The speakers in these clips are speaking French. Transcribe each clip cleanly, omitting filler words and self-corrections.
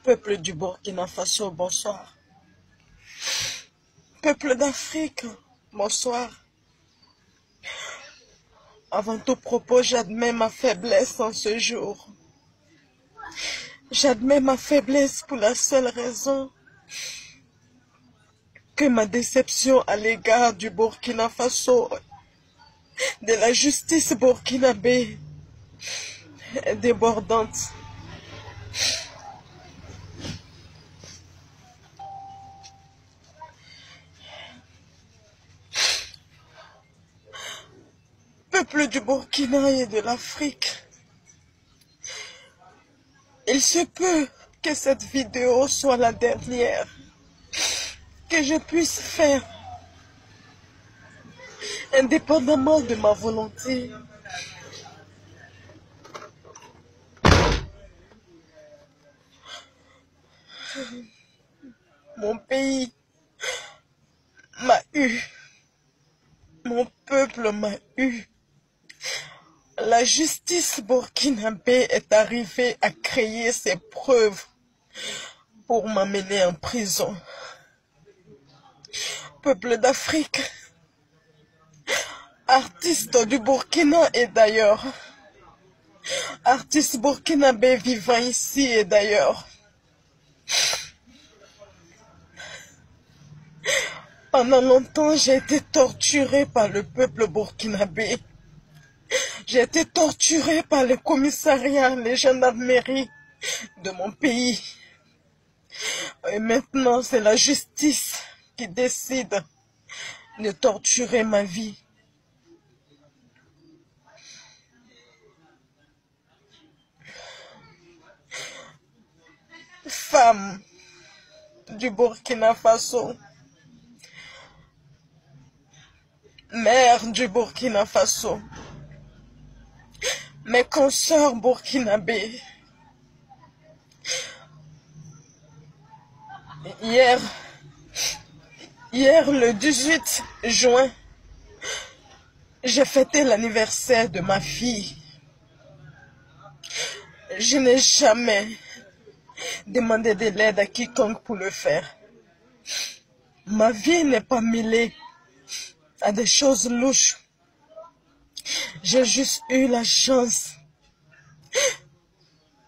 Peuple du Burkina Faso, bonsoir. Peuple d'Afrique, bonsoir. Avant tout propos, j'admets ma faiblesse en ce jour. J'admets ma faiblesse pour la seule raison que ma déception à l'égard du Burkina Faso, de la justice burkinabé, est débordante. Peuple du Burkina et de l'Afrique, il se peut que cette vidéo soit la dernière que je puisse faire, indépendamment de ma volonté. Mon pays m'a eu, mon peuple m'a eu. La justice burkinabé est arrivée à créer ses preuves pour m'amener en prison. Peuple d'Afrique, artiste du Burkina et d'ailleurs, artiste burkinabé vivant ici et d'ailleurs. Pendant longtemps, j'ai été torturé par le peuple burkinabé. J'ai été torturé par les commissariats, les gendarmeries de mon pays. Et maintenant, c'est la justice qui décide de torturer ma vie. Femme du Burkina Faso, mère du Burkina Faso, mes consoeurs burkinabés. Hier, le 18 juin, j'ai fêté l'anniversaire de ma fille. Je n'ai jamais demandé de l'aide à quiconque pour le faire. Ma vie n'est pas mêlée à des choses louches. J'ai juste eu la chance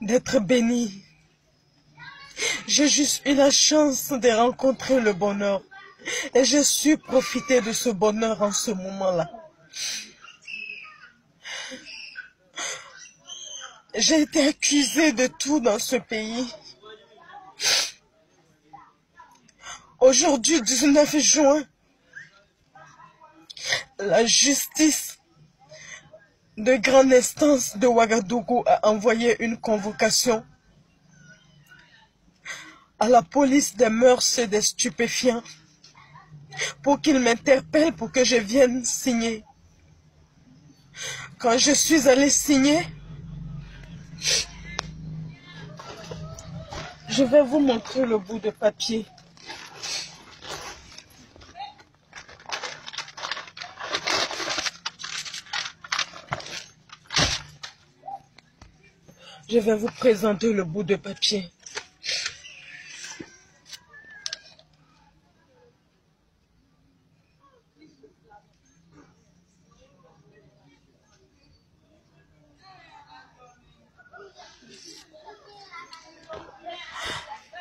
d'être bénie. J'ai juste eu la chance de rencontrer le bonheur. Et j'ai su profiter de ce bonheur en ce moment-là. J'ai été accusée de tout dans ce pays. Aujourd'hui, 19 juin, la justice de grande instance de Ouagadougou a envoyé une convocation à la police des mœurs et des stupéfiants pour qu'ils m'interpellent pour que je vienne signer. Quand je suis allée signer, je vais vous montrer le bout de papier. Je vais vous présenter le bout de papier.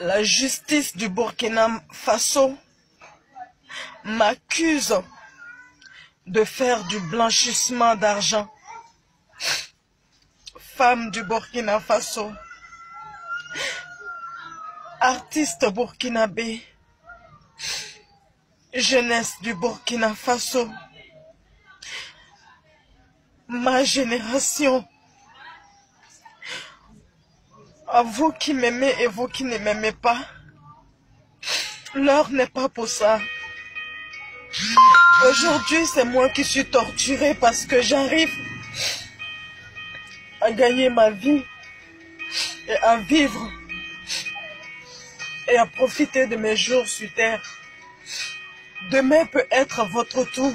La justice du Burkina Faso m'accuse de faire du blanchissement d'argent. Femme du Burkina Faso, artiste burkinabé, jeunesse du Burkina Faso, ma génération, à vous qui m'aimez et vous qui ne m'aimez pas, l'heure n'est pas pour ça. Aujourd'hui, c'est moi qui suis torturée parce que j'arrive à gagner ma vie et à vivre et à profiter de mes jours sur terre. Demain peut être votre tour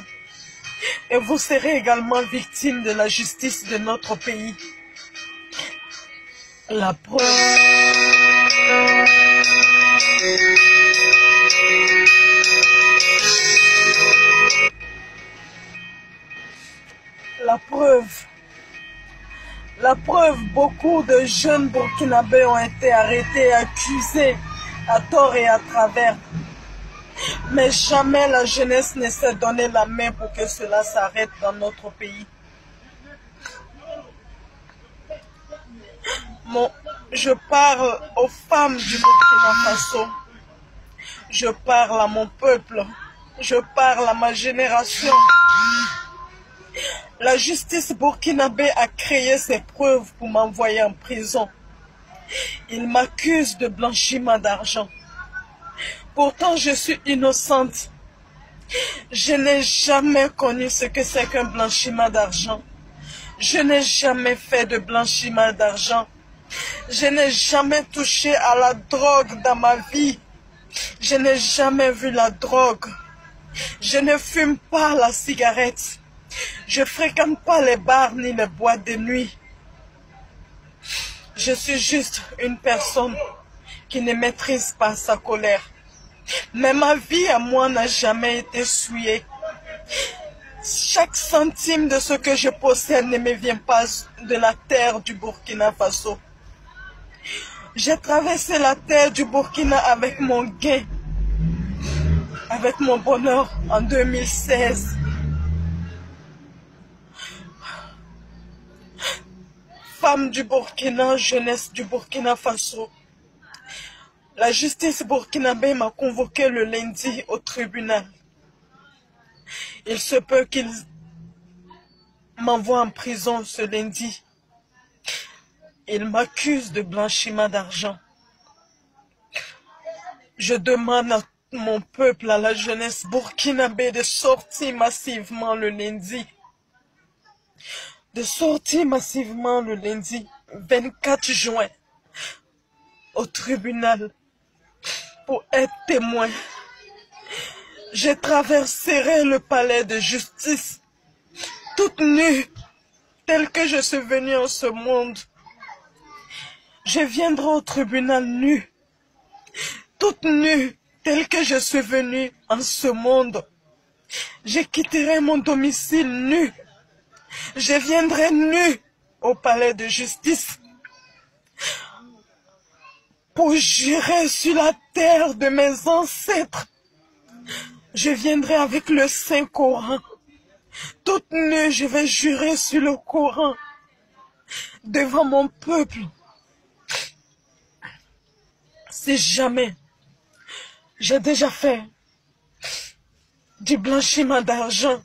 et vous serez également victime de la justice de notre pays. La preuve, la preuve, la preuve, beaucoup de jeunes burkinabés ont été arrêtés, accusés à tort et à travers. Mais jamais la jeunesse ne s'est donné la main pour que cela s'arrête dans notre pays. Je parle aux femmes du Burkina Faso. Je parle à mon peuple. Je parle à ma génération. La justice burkinabé a créé ses preuves pour m'envoyer en prison. Il m'accuse de blanchiment d'argent. Pourtant, je suis innocente. Je n'ai jamais connu ce que c'est qu'un blanchiment d'argent. Je n'ai jamais fait de blanchiment d'argent. Je n'ai jamais touché à la drogue dans ma vie. Je n'ai jamais vu la drogue. Je ne fume pas la cigarette. Je fréquente pas les bars ni les boîtes de nuit. Je suis juste une personne qui ne maîtrise pas sa colère. Mais ma vie à moi n'a jamais été souillée. Chaque centime de ce que je possède ne me vient pas de la terre du Burkina Faso. J'ai traversé la terre du Burkina avec mon gain, avec mon bonheur en 2016. Femmes du Burkina, jeunesse du Burkina Faso. La justice burkinabé m'a convoqué le lundi au tribunal. Il se peut qu'il m'envoie en prison ce lundi. Il m'accuse de blanchiment d'argent. Je demande à mon peuple, à la jeunesse burkinabé de sortir massivement le lundi. De sortir massivement le lundi 24 juin au tribunal pour être témoin. Je traverserai le palais de justice toute nue, telle que je suis venue en ce monde. Je viendrai au tribunal nue, toute nue, telle que je suis venue en ce monde. Je quitterai mon domicile nu. Je viendrai nue au palais de justice pour jurer sur la terre de mes ancêtres. Je viendrai avec le Saint-Coran. Toute nue, je vais jurer sur le Coran devant mon peuple. Si jamais j'ai déjà fait du blanchiment d'argent,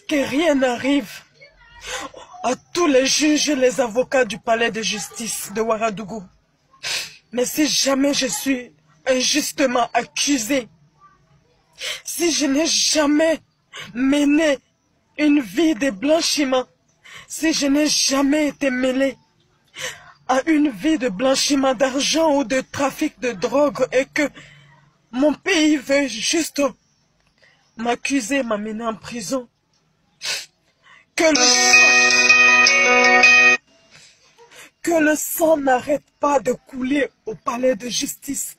que rien n'arrive à tous les juges et les avocats du palais de justice de Ouagadougou. Mais si jamais je suis injustement accusé, si je n'ai jamais mené une vie de blanchiment, si je n'ai jamais été mêlé à une vie de blanchiment d'argent ou de trafic de drogue et que mon pays veut juste m'accuser, m'amener en prison, que le sang n'arrête pas de couler au palais de justice,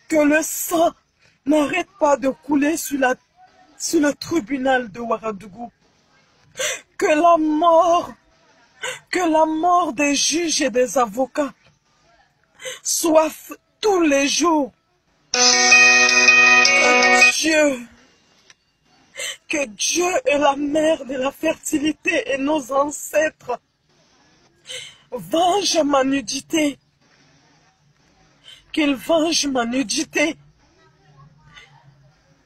que le sang n'arrête pas de couler sur le tribunal de Ouagadougou, que la mort des juges et des avocats soit tous les jours. Que Dieu est la mère de la fertilité et nos ancêtres venge ma nudité, qu'il venge ma nudité,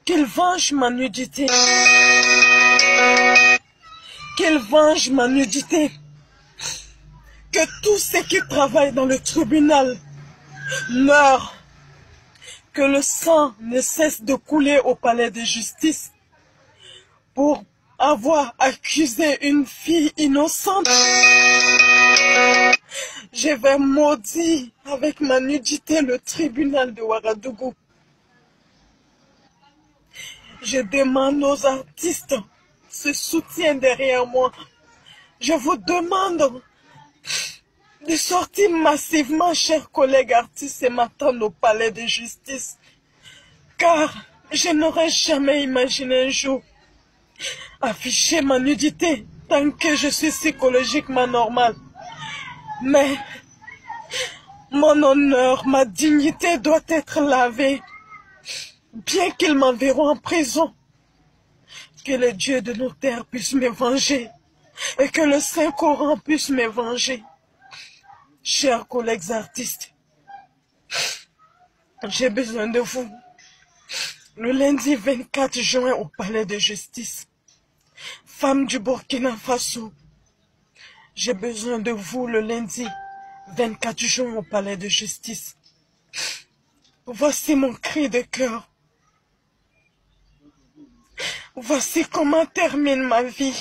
qu'il venge ma nudité, qu'il venge ma nudité, que tous ceux qui travaillent dans le tribunal meurent, que le sang ne cesse de couler au palais de justice pour avoir accusé une fille innocente. Je vais maudire avec ma nudité le tribunal de Ouagadougou. Je demande aux artistes ce soutien derrière moi. Je vous demande de sortir massivement, chers collègues artistes, et m'attendre au palais de justice. Car je n'aurais jamais imaginé un jour afficher ma nudité tant que je suis psychologiquement normale. Mais mon honneur, ma dignité doit être lavée, bien qu'ils m'enverront en prison. Que le Dieu de nos terres puisse me venger et que le Saint-Coran puisse me venger. Chers collègues artistes, j'ai besoin de vous. Le lundi 24 juin au palais de justice, femmes du Burkina Faso, j'ai besoin de vous le lundi 24 juin au palais de justice. Voici mon cri de cœur. Voici comment termine ma vie.